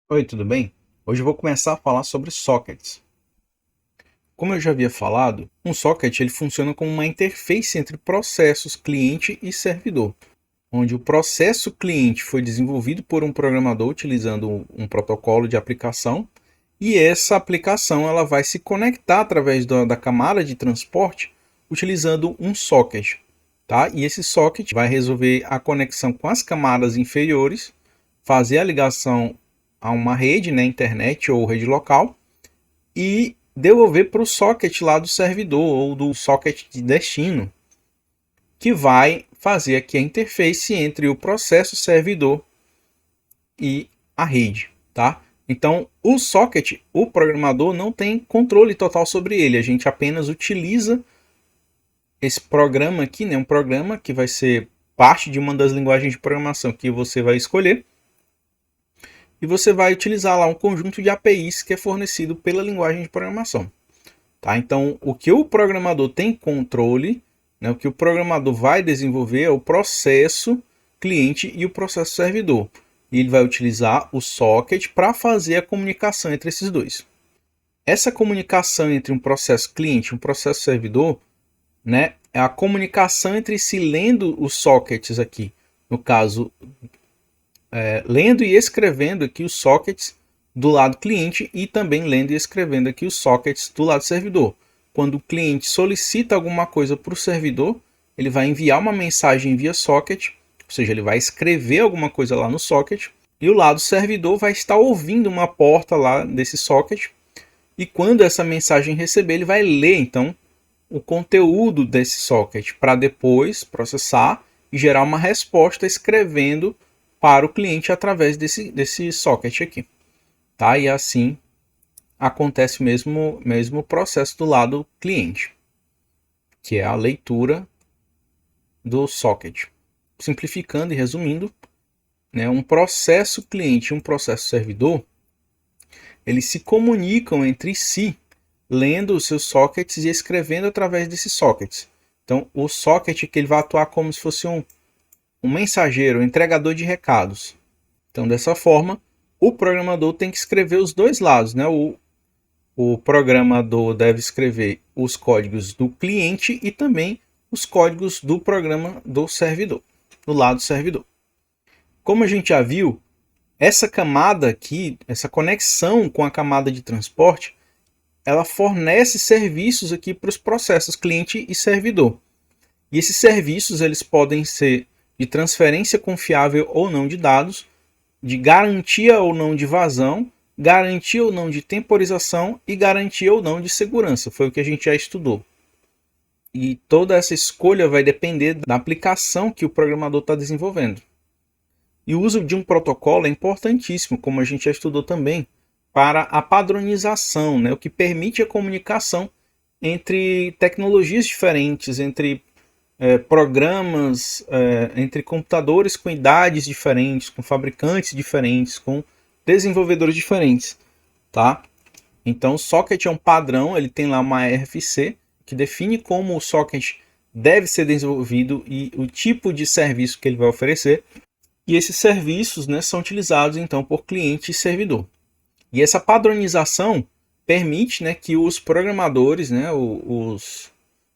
Oi, tudo bem? Hoje eu vou começar a falar sobre sockets. Como eu já havia falado, um socket ele funciona como uma interface entre processos cliente e servidor, onde o processo cliente foi desenvolvido por um programador utilizando um protocolo de aplicação e essa aplicação ela vai se conectar através da camada de transporte utilizando um socket. Tá? E esse socket vai resolver a conexão com as camadas inferiores, fazer a ligação a uma rede, né, internet ou rede local, e devolver para o socket lá do servidor ou do socket de destino, que vai fazer aqui a interface entre o processo servidor e a rede, tá? Então, o socket, o programador não tem controle total sobre ele, a gente apenas utiliza esse programa aqui, né, um programa que vai ser parte de uma das linguagens de programação que você vai escolher, e você vai utilizar lá um conjunto de APIs que é fornecido pela linguagem de programação. Tá? Então, o que o programador tem controle, né, o que o programador vai desenvolver é o processo cliente e o processo servidor. E ele vai utilizar o socket para fazer a comunicação entre esses dois. Essa comunicação entre um processo cliente e um processo servidor, né, é a comunicação entre si lendo os sockets aqui. No caso, lendo e escrevendo aqui os sockets do lado cliente e também lendo e escrevendo aqui os sockets do lado servidor. Quando o cliente solicita alguma coisa para o servidor, ele vai enviar uma mensagem via socket, ou seja, ele vai escrever alguma coisa lá no socket, e o lado servidor vai estar ouvindo uma porta lá desse socket, e quando essa mensagem receber, ele vai ler então o conteúdo desse socket para depois processar e gerar uma resposta escrevendo para o cliente através desse socket aqui. Tá? E assim acontece o mesmo processo do lado cliente, que é a leitura do socket. Simplificando e resumindo, né, um processo cliente e um processo servidor, eles se comunicam entre si, lendo os seus sockets e escrevendo através desses sockets. Então, o socket que ele vai atuar como se fosse um mensageiro, um entregador de recados. Então, dessa forma, o programador tem que escrever os dois lados, né? O programador deve escrever os códigos do cliente e também os códigos do programa do servidor, do lado servidor. Como a gente já viu, essa camada aqui, essa conexão com a camada de transporte, ela fornece serviços aqui para os processos cliente e servidor. E esses serviços eles podem ser de transferência confiável ou não de dados, de garantia ou não de vazão, garantia ou não de temporização e garantia ou não de segurança. Foi o que a gente já estudou. E toda essa escolha vai depender da aplicação que o programador está desenvolvendo. E o uso de um protocolo é importantíssimo, como a gente já estudou também, para a padronização, né? O que permite a comunicação entre tecnologias diferentes, entre programas, entre computadores com idades diferentes, com fabricantes diferentes, com desenvolvedores diferentes, tá? Então, o socket é um padrão, ele tem lá uma RFC que define como o socket deve ser desenvolvido e o tipo de serviço que ele vai oferecer. E esses serviços, né, são utilizados então por cliente e servidor. E essa padronização permite, né, que os programadores, né, os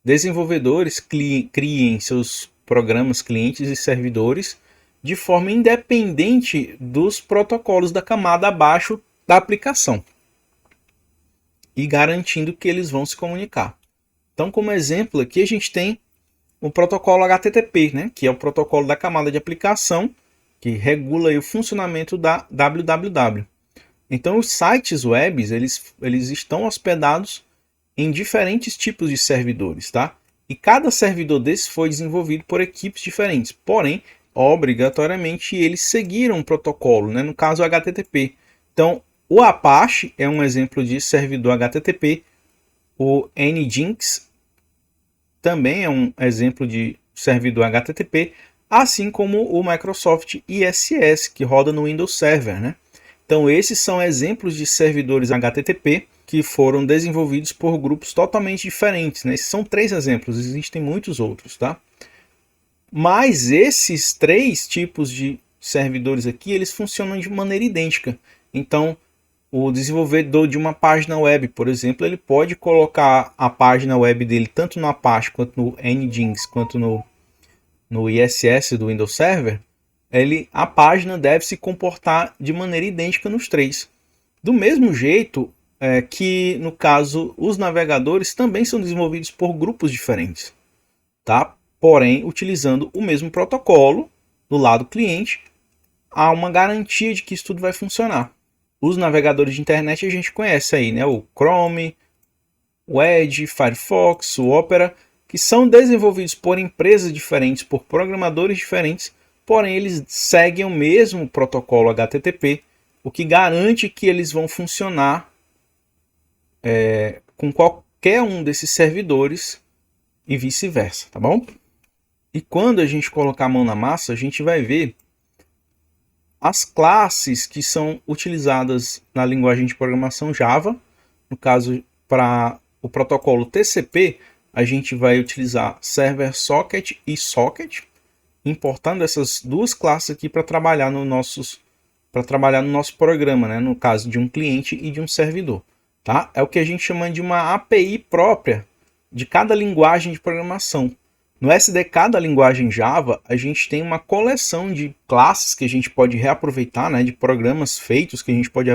desenvolvedores criem seus programas clientes e servidores de forma independente dos protocolos da camada abaixo da aplicação e garantindo que eles vão se comunicar. Então, como exemplo aqui, a gente tem o protocolo HTTP, né, que é o protocolo da camada de aplicação que regula o funcionamento da www. Então, os sites web eles estão hospedados em diferentes tipos de servidores, tá? E cada servidor desse foi desenvolvido por equipes diferentes, porém, obrigatoriamente eles seguiram um protocolo, né? No caso o HTTP. Então, o Apache é um exemplo de servidor HTTP, o Nginx também é um exemplo de servidor HTTP, assim como o Microsoft ISS, que roda no Windows Server, né? Então, esses são exemplos de servidores HTTP que foram desenvolvidos por grupos totalmente diferentes, né? Esses são 3 exemplos, existem muitos outros, tá? Mas esses 3 tipos de servidores aqui, eles funcionam de maneira idêntica. Então, o desenvolvedor de uma página web, por exemplo, ele pode colocar a página web dele tanto no Apache quanto no Nginx, quanto no ISS do Windows Server. A página deve se comportar de maneira idêntica nos três. Do mesmo jeito que, no caso, os navegadores também são desenvolvidos por grupos diferentes, tá? Porém, utilizando o mesmo protocolo do lado cliente, há uma garantia de que isso tudo vai funcionar. Os navegadores de internet a gente conhece aí, né? O Chrome, o Edge, Firefox, o Opera, que são desenvolvidos por empresas diferentes, por programadores diferentes, porém eles seguem o mesmo protocolo HTTP, o que garante que eles vão funcionar com qualquer um desses servidores e vice-versa, tá bom? E quando a gente colocar a mão na massa, a gente vai ver as classes que são utilizadas na linguagem de programação Java. No caso, para o protocolo TCP, a gente vai utilizar Server Socket e Socket, importando essas duas classes aqui para trabalhar no nosso programa, né? No caso de um cliente e de um servidor. Tá? É o que a gente chama de uma API própria de cada linguagem de programação. No SDK da linguagem Java, a gente tem uma coleção de classes que a gente pode reaproveitar, né, de programas feitos que a gente pode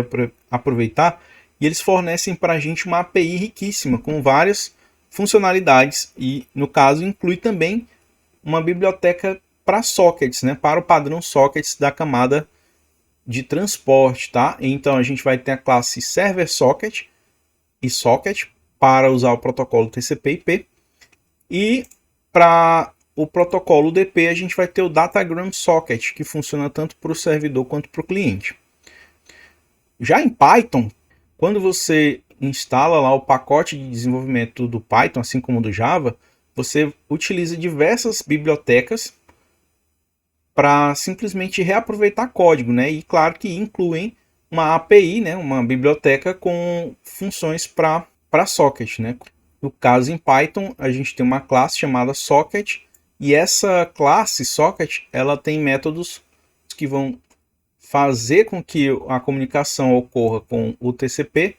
aproveitar, e eles fornecem para a gente uma API riquíssima, com várias funcionalidades, e no caso inclui também uma biblioteca para sockets, né, para o padrão sockets da camada de transporte. Tá? Então a gente vai ter a classe Server Socket e Socket para usar o protocolo TCP/IP, e para o protocolo UDP, a gente vai ter o Datagram Socket, que funciona tanto para o servidor quanto para o cliente. Já em Python, quando você instala lá o pacote de desenvolvimento do Python, assim como do Java, você utiliza diversas bibliotecas para simplesmente reaproveitar código, né? E claro que incluem uma API, né? Uma biblioteca com funções para socket, né? No caso, em Python, a gente tem uma classe chamada Socket, e essa classe Socket, ela tem métodos que vão fazer com que a comunicação ocorra com o TCP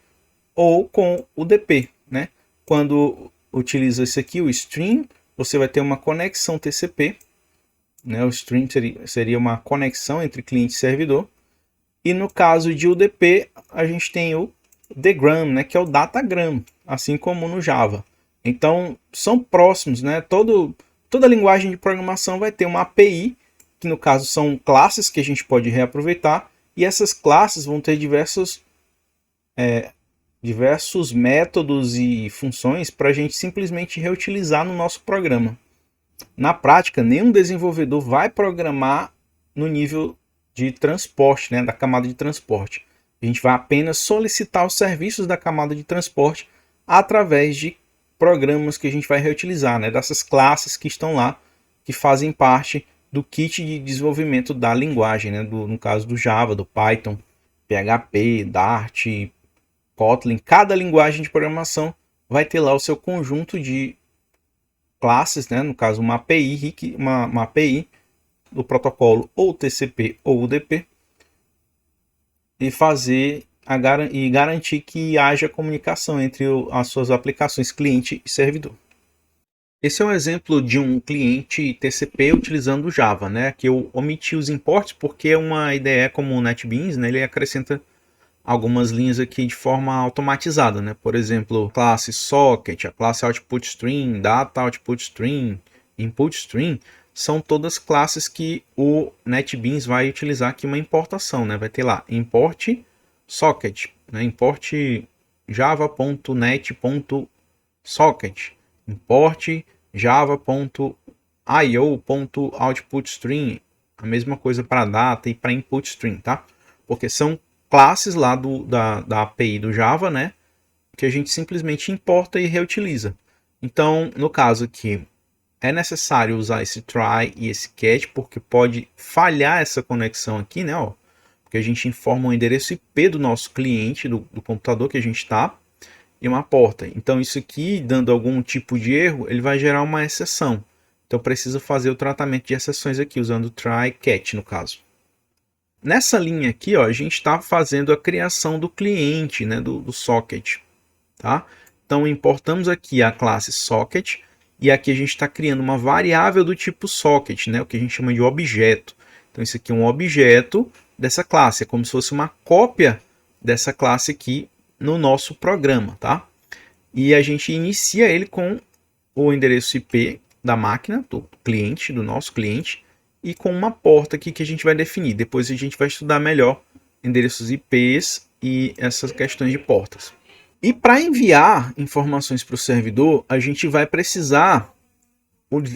ou com o DP, né? Quando utiliza esse aqui, o stream, você vai ter uma conexão TCP, né? O stream seria uma conexão entre cliente e servidor, e no caso de UDP, a gente tem o Dgram, né? Que é o datagram, assim como no Java. Então, são próximos, né? Toda linguagem de programação vai ter uma API, que no caso são classes que a gente pode reaproveitar, e essas classes vão ter diversos métodos e funções para a gente simplesmente reutilizar no nosso programa. Na prática, nenhum desenvolvedor vai programar no nível de transporte, né? Da camada de transporte. A gente vai apenas solicitar os serviços da camada de transporte através de programas que a gente vai reutilizar, né? Dessas classes que estão lá, que fazem parte do kit de desenvolvimento da linguagem, né? No caso do Java, do Python, PHP, Dart, Kotlin. Cada linguagem de programação vai ter lá o seu conjunto de classes, né? No caso, uma API, uma API do protocolo ou TCP ou UDP, e garantir que haja comunicação entre as suas aplicações cliente e servidor. Esse é um exemplo de um cliente TCP utilizando o Java, né? Que eu omiti os imports porque é uma IDE como o NetBeans, né? Ele acrescenta algumas linhas aqui de forma automatizada, né? Por exemplo, classe socket, a classe output stream, data output stream, input stream, são todas classes que o NetBeans vai utilizar aqui uma importação, né? Vai ter lá import socket, né? Import java.net.socket, import java.io.outputstream, a mesma coisa para data e para input stream, tá? Porque são classes lá da API do Java, né? Que a gente simplesmente importa e reutiliza. Então, no caso aqui, é necessário usar esse try e esse catch, porque pode falhar essa conexão aqui, né? Ó, porque a gente informa o endereço IP do nosso cliente, do computador que a gente está, e uma porta. Então isso aqui, dando algum tipo de erro, ele vai gerar uma exceção. Então precisa fazer o tratamento de exceções aqui, usando try catch no caso. nessa linha aqui, ó, a gente está fazendo a criação do cliente, né, do socket, tá? Então, importamos aqui a classe socket e aqui a gente está criando uma variável do tipo socket, né, o que a gente chama de objeto. Então, isso aqui é um objeto dessa classe, é como se fosse uma cópia dessa classe aqui no nosso programa, tá? E a gente inicia ele com o endereço IP da máquina, do cliente, do nosso cliente, e com uma porta aqui que a gente vai definir. Depois a gente vai estudar melhor endereços IPs e essas questões de portas. E para enviar informações para o servidor, a gente vai precisar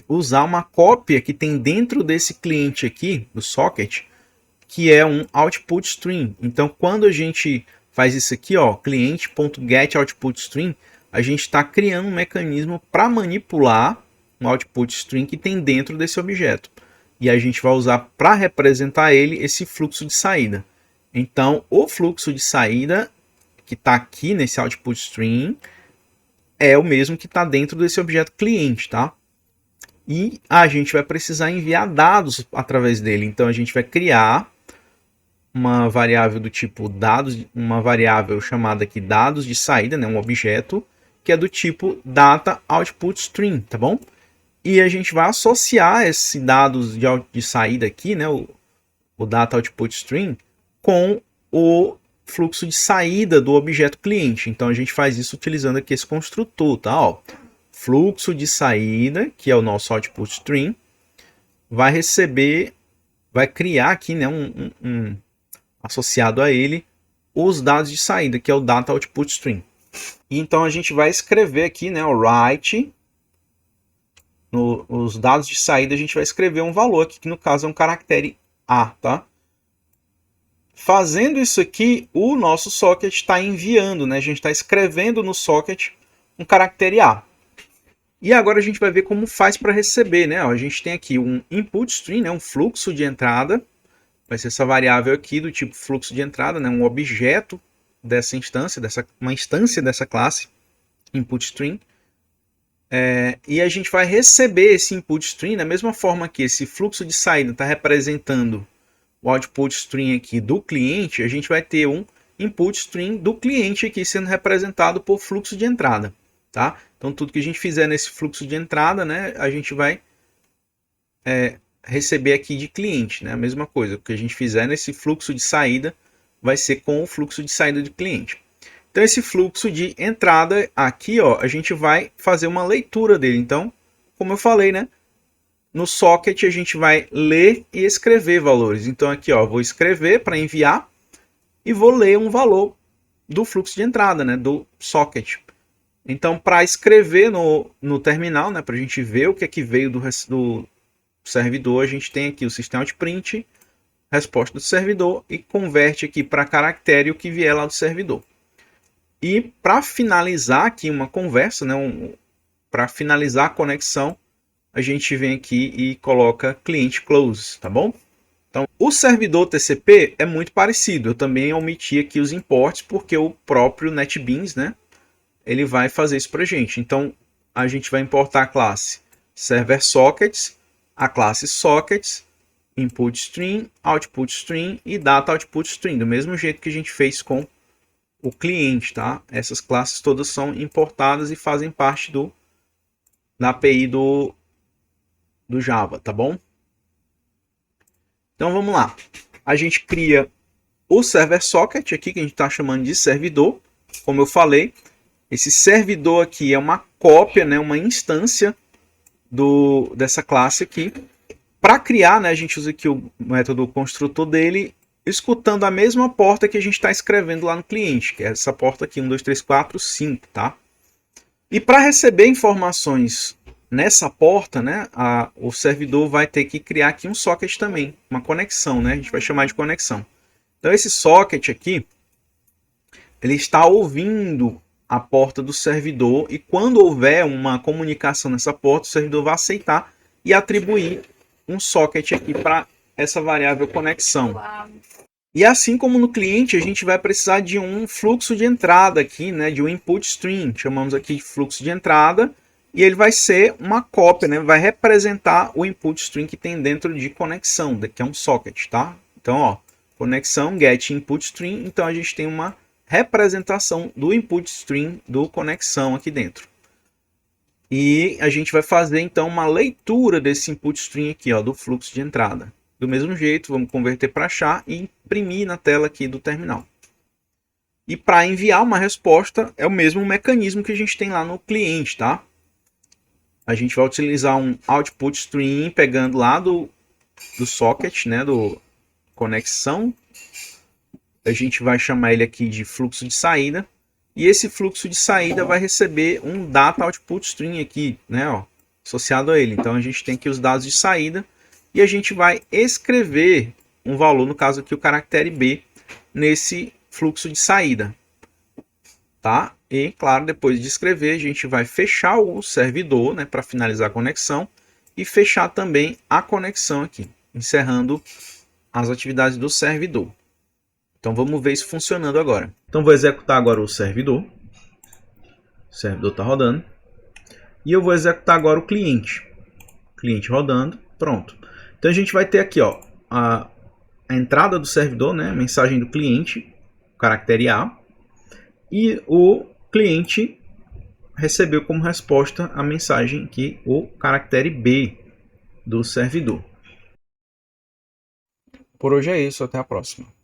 usar uma cópia que tem dentro desse cliente aqui, do socket, que é um output stream. Então, quando a gente faz isso aqui, ó, cliente.getOutputStream, a gente está criando um mecanismo para manipular um output stream que tem dentro desse objeto. E a gente vai usar para representar ele esse fluxo de saída. Então, o fluxo de saída que está aqui nesse output stream é o mesmo que está dentro desse objeto cliente, tá? E a gente vai precisar enviar dados através dele. Então, a gente vai criar uma variável do tipo dados, uma variável chamada aqui dados de saída, né, um objeto que é do tipo data output stream, tá bom? E a gente vai associar esses dados de saída aqui, né, o data output stream, com o fluxo de saída do objeto cliente. Então a gente faz isso utilizando aqui esse construtor, tá? Ó, fluxo de saída, que é o nosso output stream, vai receber, vai criar aqui, né, associado a ele os dados de saída, que é o data output stream. E então a gente vai escrever aqui, né, o write, os dados de saída a gente vai escrever um valor aqui, que no caso é um caractere A, tá? Fazendo isso aqui, o nosso socket está enviando, né? A gente está escrevendo no socket um caractere A. E agora a gente vai ver como faz para receber, né? A gente tem aqui um input stream, né? Um fluxo de entrada. Vai ser essa variável aqui do tipo fluxo de entrada, né? Um objeto dessa instância, uma instância dessa classe input stream. E a gente vai receber esse input stream da mesma forma que esse fluxo de saída está representando o output stream aqui do cliente, a gente vai ter um input stream do cliente aqui sendo representado por fluxo de entrada, tá? Então tudo que a gente fizer nesse fluxo de entrada, né, a gente vai receber aqui de cliente, né? A mesma coisa, o que a gente fizer nesse fluxo de saída vai ser com o fluxo de saída de cliente. Então esse fluxo de entrada aqui, ó, a gente vai fazer uma leitura dele. Então, como eu falei, né, no socket a gente vai ler e escrever valores. Então aqui, ó, vou escrever para enviar e vou ler um valor do fluxo de entrada, né, do socket. Então, para escrever no terminal, né, para a gente ver o que é que veio do servidor, a gente tem aqui o system.out.print, resposta do servidor, e converte aqui para caractere o que vier lá do servidor. E para finalizar aqui uma conversa, né, para finalizar a conexão, a gente vem aqui e coloca client close, tá bom? Então, o servidor TCP é muito parecido. Eu também omiti aqui os imports, porque o próprio NetBeans, né, ele vai fazer isso para a gente. Então, a gente vai importar a classe server sockets, a classe sockets, input stream, output stream e data output stream, do mesmo jeito que a gente fez com o cliente, tá? Essas classes todas são importadas e fazem parte da API do Java, tá bom? Então vamos lá. A gente cria o server socket aqui, que a gente está chamando de servidor. Como eu falei, esse servidor aqui é uma cópia, né, uma instância dessa classe aqui. Para criar, né, a gente usa aqui o método construtor dele, escutando a mesma porta que a gente está escrevendo lá no cliente, que é essa porta aqui, 1, 2, 3, 4, 5, tá? E para receber informações nessa porta, né, o servidor vai ter que criar aqui um socket também, uma conexão, né? A gente vai chamar de conexão. Então esse socket aqui, ele está ouvindo a porta do servidor e quando houver uma comunicação nessa porta, o servidor vai aceitar e atribuir um socket aqui para essa variável conexão. E assim como no cliente, a gente vai precisar de um fluxo de entrada aqui, né, de um input stream, chamamos aqui de fluxo de entrada, e ele vai ser uma cópia, né, vai representar o input stream que tem dentro de conexão, que é um socket, tá? Então, ó, conexão get input stream, então a gente tem uma representação do input stream do conexão aqui dentro. E a gente vai fazer então uma leitura desse input stream aqui, ó, do fluxo de entrada. Do mesmo jeito, vamos converter para char e imprimir na tela aqui do terminal. E para enviar uma resposta é o mesmo mecanismo que a gente tem lá no cliente, tá? A gente vai utilizar um output stream pegando lá do socket, né, do conexão. A gente vai chamar ele aqui de fluxo de saída. E esse fluxo de saída vai receber um data output stream aqui, né, ó, associado a ele. Então a gente tem aqui os dados de saída e a gente vai escrever um valor, no caso aqui o caractere B, nesse fluxo de saída. Tá? E claro, depois de escrever, a gente vai fechar o servidor, né, para finalizar a conexão e fechar também a conexão aqui, encerrando as atividades do servidor. Então vamos ver isso funcionando agora. Então vou executar agora o servidor. O servidor está rodando. E eu vou executar agora o cliente. Cliente rodando, pronto. Então a gente vai ter aqui, ó, a entrada do servidor, né, a mensagem do cliente, caractere A. E o cliente recebeu como resposta a mensagem aqui, o caractere B do servidor. Por hoje é isso, até a próxima.